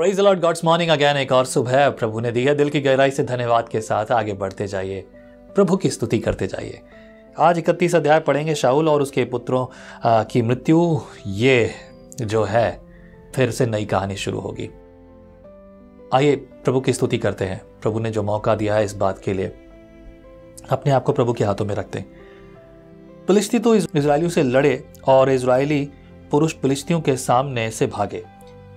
Praise the lord, God's morning again. एक और सुबह प्रभु ने दी है। दिल की गहराई से धन्यवाद के साथ आगे बढ़ते जाइए, प्रभु की स्तुति करते जाइए। आज 31 अध्याय पढ़ेंगे, शाऊल और उसके पुत्रों की मृत्यु। ये जो है फिर से नई कहानी शुरू होगी। आइए प्रभु की स्तुति करते हैं। प्रभु ने जो मौका दिया है इस बात के लिए अपने आप को प्रभु के हाथों में रखते हैं। फिलिस्ती तो इजरायलियों से लड़े और इजरायली पुरुष फिलिस्तियों के सामने से भागे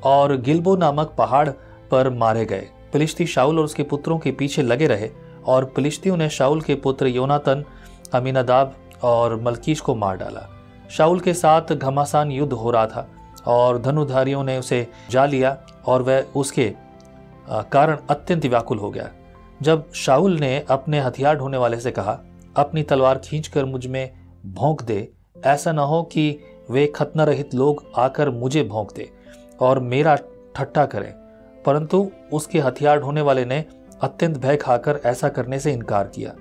और गिलबो नामक पहाड़ पर मारे गए। फिलिस्ती शाऊल और उसके पुत्रों के पीछे लगे रहे और फिलिस्तियों ने शाऊल के पुत्र योनातन, अमीनादाब और मलकीश को मार डाला। शाऊल के साथ घमासान युद्ध हो रहा था और धनुधारियों ने उसे जा लिया और वह उसके कारण अत्यंत व्याकुल हो गया। जब शाऊल ने अपने हथियार ढोने वाले से कहा, अपनी तलवार खींचकर मुझ में भोंक दे, ऐसा न हो कि वे खतना रहित लोग आकर मुझे भोंक दे और मेरा ठट्ठा करें, परंतु उसके हथियार ढोने वाले ने अत्यंत भय खाकर ऐसा करने से इनकार किया।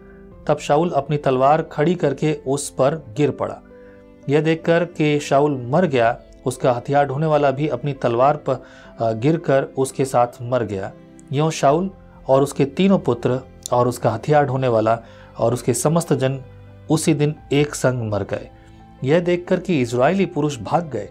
तब शाऊल अपनी तलवार खड़ी करके उस पर गिर पड़ा। यह देखकर कि शाऊल मर गया, उसका हथियार ढोने वाला भी अपनी तलवार पर गिरकर उसके साथ मर गया। यूं शाऊल और उसके तीनों पुत्र और उसका हथियार ढोने वाला और उसके समस्त जन उसी दिन एक संग मर गए। यह देखकर कि इजरायली पुरुष भाग गए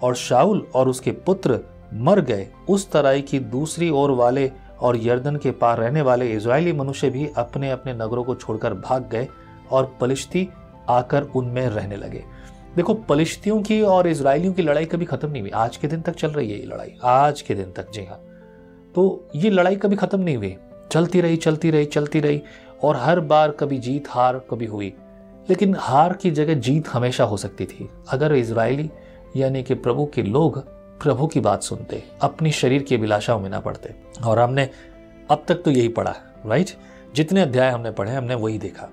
और शाऊल और उसके पुत्र मर गए, उस तराई की दूसरी ओर वाले और यर्दन के पार रहने वाले इजरायली मनुष्य भी अपने अपने नगरों को छोड़कर भाग गए और पलिश्ती आकर उनमें रहने लगे। देखो, पलिश्तियों की और इजरायलियों की लड़ाई कभी खत्म नहीं हुई। आज के दिन तक चल रही है ये लड़ाई, आज के दिन तक। जी हाँ, तो ये लड़ाई कभी खत्म नहीं हुई, चलती रही और हर बार कभी जीत हार कभी हुई, लेकिन हार की जगह जीत हमेशा हो सकती थी अगर इजरायली यानी कि प्रभु के लोग प्रभु की बात सुनते, अपनी शरीर की अभिलाषाओं में ना पड़ते। और हमने अब तक तो यही पढ़ा, राइट? जितने अध्याय हमने पढ़े हमने वही देखा।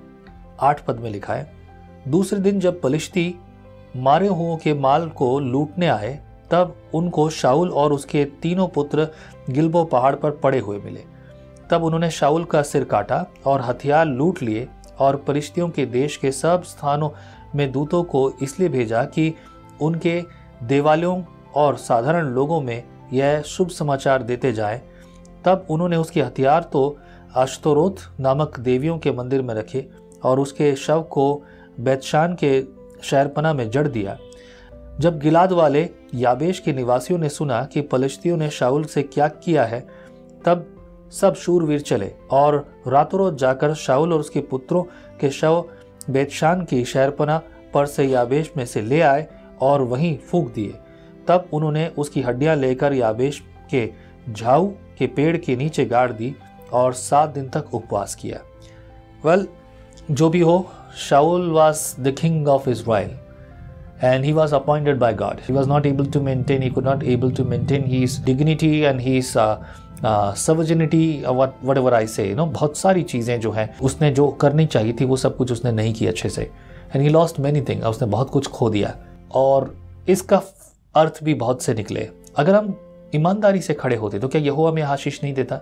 8 पद में लिखा है, दूसरे दिन जब पलिश्ती मारे हुओं के माल को लूटने आए, तब उनको शाऊल और उसके तीनों पुत्र गिलबो पहाड़ पर पड़े हुए मिले। तब उन्होंने शाऊल का सिर काटा और हथियार लूट लिए और फिलिस्तियों के देश के सब स्थानों में दूतों को इसलिए भेजा कि उनके देवालयों और साधारण लोगों में यह शुभ समाचार देते जाएं। तब उन्होंने उसके हथियार तो अश्तोरोत नामक देवियों के मंदिर में रखे और उसके शव को बैतशान के शहरपना में जड़ दिया। जब गिलाद वाले याबेश के निवासियों ने सुना कि फिलिस्तियों ने शाऊल से क्या किया है, तब सब शूरवीर चले और रातों रात जाकर शाऊल और उसके पुत्रों के शव बैतशान की शहरपना पर से याबेश में से ले आए और वहीं फूंक दिए। तब उन्होंने उसकी हड्डियां लेकर याबेश के झाऊ के पेड़ के नीचे गाड़ दी और 7 दिन तक उपवास किया। वेल, जो भी हो, शाऊल was the king of Israel and he was appointed by God. He was not able to maintain, he could not able to maintain his dignity and his sovereignty, whatever I say, बहुत सारी चीज़ें जो हैं उसने जो करनी चाहिए थी वो सब कुछ उसने नहीं की अच्छे से। And he lost many things, उसने बहुत कुछ खो दिया और इसका अर्थ भी बहुत से निकले। अगर हम ईमानदारी से खड़े होते तो क्या यहोवा हमें आशीष नहीं देता?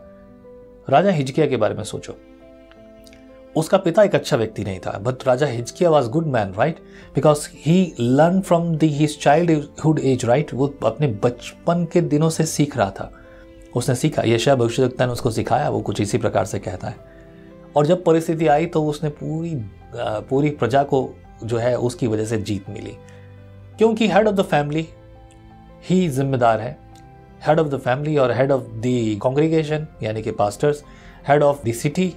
राजा हिजकिया के बारे में सोचो। उसका पिता एक अच्छा व्यक्ति नहीं था, बट राजा Hezekiah was good man, right? Because he learn from his childhood age, right? वो अपने बचपन के दिनों से सीख रहा था, उसने सीखा। यशायाह भविष्यद्वक्ता ने उसको सिखाया, वो कुछ इसी प्रकार से कहता है। और जब परिस्थिति आई तो उसने पूरी प्रजा को जो है उसकी वजह से जीत मिली, क्योंकि हेड ऑफ द फैमिली ही जिम्मेदार है। हेड ऑफ द फैमिली और हेड ऑफ द कॉन्ग्रीगेशन यानी कि pastors, head of the city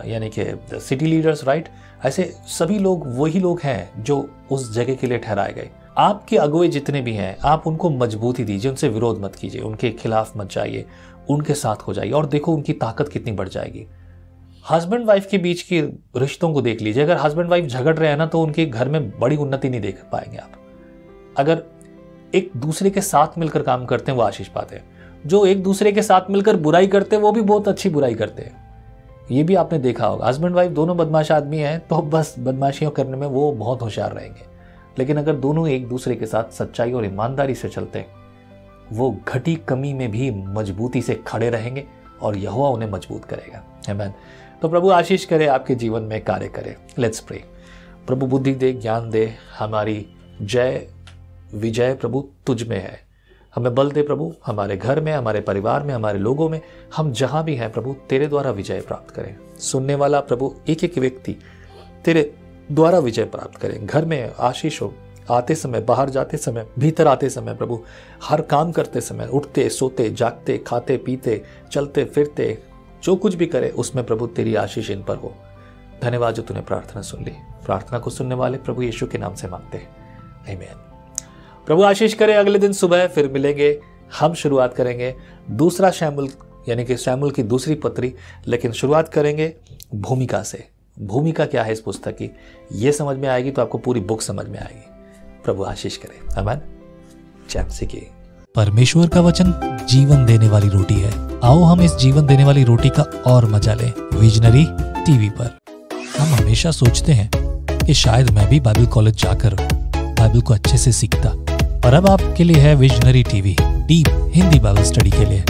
यानी कि सिटी लीडर्स, राइट? ऐसे सभी लोग वही लोग हैं जो उस जगह के लिए ठहराए गए। आपके अगुवे जितने भी हैं, आप उनको मजबूती दीजिए, उनसे विरोध मत कीजिए, उनके खिलाफ मत जाइए, उनके साथ हो जाइए और देखो उनकी ताकत कितनी बढ़ जाएगी। हस्बैंड वाइफ के बीच के रिश्तों को देख लीजिए। अगर हस्बैंड वाइफ झगड़ रहे हैं ना, तो उनके घर में बड़ी उन्नति नहीं देख पाएंगे आप। अगर एक दूसरे के साथ मिलकर काम करते हैं वो आशीष पाते हैं। जो एक दूसरे के साथ मिलकर बुराई करते हैं वो भी बहुत अच्छी बुराई करते हैं। ये भी आपने देखा होगा। हस्बैंड वाइफ दोनों बदमाश आदमी हैं तो बस बदमाशियों करने में वो बहुत होशियार रहेंगे, लेकिन अगर दोनों एक दूसरे के साथ सच्चाई और ईमानदारी से चलते हैं, वो घटी कमी में भी मजबूती से खड़े रहेंगे और यहोवा उन्हें मजबूत करेगा। आमीन। तो प्रभु आशीष करे, आपके जीवन में कार्य करे। Let's pray. प्रभु बुद्धि दे, ज्ञान दे। हमारी जय विजय प्रभु तुझ में है। हमें बल दे प्रभु, हमारे घर में, हमारे परिवार में, हमारे लोगों में, हम जहां भी हैं प्रभु, तेरे द्वारा विजय प्राप्त करें। सुनने वाला प्रभु एक एक व्यक्ति तेरे द्वारा विजय प्राप्त करें। घर में आशीष हो, आते समय, बाहर जाते समय, भीतर आते समय प्रभु, हर काम करते समय, उठते सोते जागते, खाते पीते, चलते फिरते, जो कुछ भी करे उसमें प्रभु तेरी आशीष इन पर हो। धन्यवाद जो तूने प्रार्थना सुन ली। प्रार्थना को सुनने वाले प्रभु यीशु के नाम से मांगते हैं, आमीन। प्रभु आशीष करे। अगले दिन सुबह फिर मिलेंगे। हम शुरुआत करेंगे दूसरा शमूएल यानी कि शमूएल की दूसरी पत्री, लेकिन शुरुआत करेंगे भूमिका से। भूमिका क्या है इस पुस्तक की, ये समझ में आएगी तो आपको पूरी बुक समझ में आएगी। प्रभु आशीष करे, आमीन। जय मसीह की। परमेश्वर का वचन जीवन देने वाली रोटी है। आओ हम इस जीवन देने वाली रोटी का और मजा लें विजनरी टीवी पर। हम हमेशा सोचते हैं कि शायद मैं भी बाइबल कॉलेज जाकर बाइबल को अच्छे से सीखता, पर अब आपके लिए है visionary TV, deep Hindi Bible study के लिए।